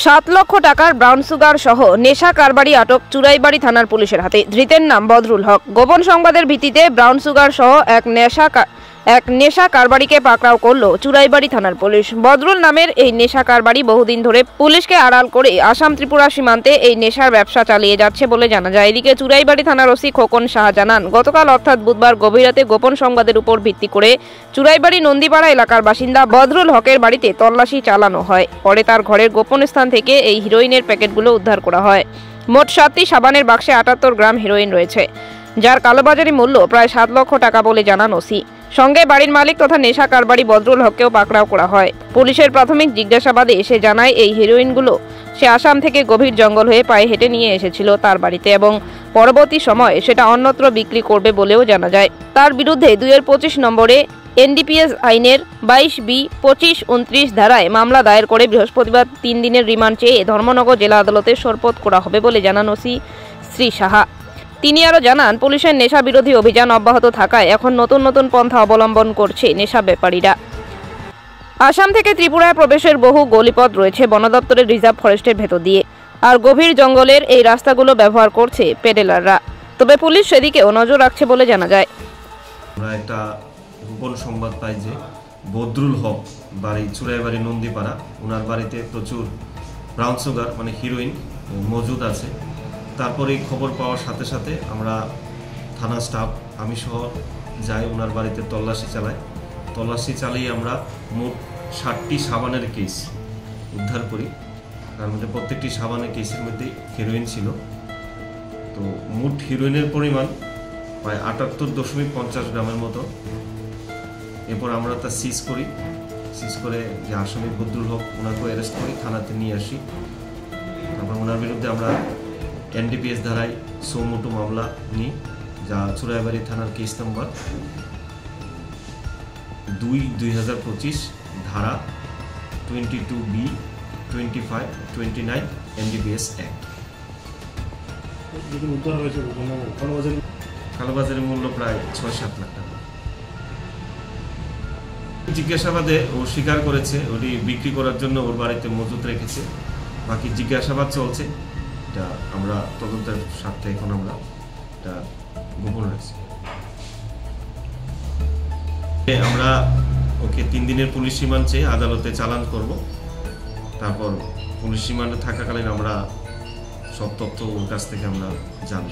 7 লক্ষ টাকার brown sugar সহ নেশা কারবারি আটক চুরাইবাড়ি থানার পুলিশের হাতে। ধৃতের নাম বদরুল হক। গোপন সংবাদের ভিত্তিতে ব্রাউন সুগার সহ এক নেশা কারবারিকে পাকড়াও করল চুরাইবাড়ি থানার পুলিশ। বদরুল নামের এই নেশা কারবারি বহুদিন ধরে পুলিশকে আড়াল করে আসাম ত্রিপুরা সীমান্তে এই নেশার ব্যবসা চালিয়ে যাচ্ছে বলে জানা যায়। এদিকে চুরাইবাড়ি থানার ওসি খোকন সাহা জানান, গতকাল অর্থাৎ বুধবার গভীর রাতে গোপন সংবাদের উপর ভিত্তি করে চুরাইবাড়ি নন্দীপাড়া এলাকার বাসিন্দা বদরুল হকের বাড়িতে তল্লাশি চালানো হয়। পরে তার ঘরের গোপন স্থান থেকে এই হিরোইনের প্যাকেটগুলো উদ্ধার করা হয়। মোট 7টি সাবানের বাক্সে 78 গ্রাম হিরোইন রয়েছে, যার কালোবাজারি মূল্য প্রায় 7 লক্ষ টাকা বলে জানান ওসি। সঙ্গে বাড়ির মালিক তথা নেশা কারবারি বদরুল হককেও পাকড়াও করা হয়। পুলিশের প্রাথমিক জিজ্ঞাসাবাদে সে জানায় এই হিরোইনগুলো সে আসাম থেকে গভীর জঙ্গল হয়ে পায়ে হেঁটে নিয়ে এসেছিল তার বাড়িতে এবং পরবর্তী সময়ে সেটা অন্যত্র বিক্রি করবে বলেও জানা যায়। তার বিরুদ্ধে 2025 নম্বরে এনডিপিএস আইনের 22B 25-29 ধারায় মামলা দায়ের করে বৃহস্পতিবার 3 দিনের রিমান্ড চেয়ে ধর্মনগর জেলা আদালতে সোপর্দ করা হবে বলে জানান ওসি শ্রী সাহা। তিনি আরও জানান, পুলিশের নেশা বিরোধী অভিযান অব্যাহত থাকায় এখন নতুন নতুন পন্থা অবলম্বন করছে নেশা ব্যাপারীরা। আসাম থেকে ত্রিপুরায় প্রবেশের বহু গলিপথ রয়েছে বন দপ্তরের রিজার্ভ ফরেস্টের ভেতর দিয়ে, আর গভীর জঙ্গলের এই রাস্তাগুলো ব্যবহার করছে পেডেলাররা। তবে পুলিশ সেদিকেও নজর রাখছে বলে জানা যায়। আমরা একটা গোপন সংবাদ পাই যে বদরুল হক বাড়ি চুরাইবাড়ি নন্দীপাড়া, ওনার বাড়িতে প্রচুর ব্রাউন সুগার মানে হিরোইন মজুদ আছে। তারপরে খবর পাওয়ার সাথে সাথে আমরা থানা স্টাফ আমি সহ যাই ওনার বাড়িতে তল্লাশি চালিয়ে আমরা মোট 60টি সাবানের কেস উদ্ধার করি। তার মধ্যে প্রত্যেকটি সাবানের কেসের মধ্যে হিরোইন ছিল। তো মোট হিরোইনের পরিমাণ প্রায় 78.50 গ্রামের মতো। এরপর আমরা তা সিজ করে যে আসামি বদরুল হক ওনাকে অ্যারেস্ট করি, থানাতে নিয়ে আসি। তারপর ওনার বিরুদ্ধে আমরা এনডিপিএস ধারায় সৌমোটো মামলা নিই, যা চুরাইবাড়ি থানার কেস নম্বর 2/2025 ধারা 22B 25-29 এনডিপিএস অ্যাক্ট। কালোবাজারের মূল্য প্রায় 6-7 লাখ টাকা। জিজ্ঞাসাবাদে ও স্বীকার করেছে ওটি বিক্রি করার জন্য ওর বাড়িতে মজুত রেখেছে। বাকি জিজ্ঞাসাবাদ চলছে, এটা আমরা তদন্তের স্বার্থে এখন আমরা এটা গোপন রাখছি। আমরা ওকে 3 দিনের পুলিশ রিমান্ড চেয়ে আদালতে চালান করব। তারপর পুলিশ রিমান্ডে থাকাকালীন আমরা সব তথ্য ওর কাছ থেকে আমরা জানব।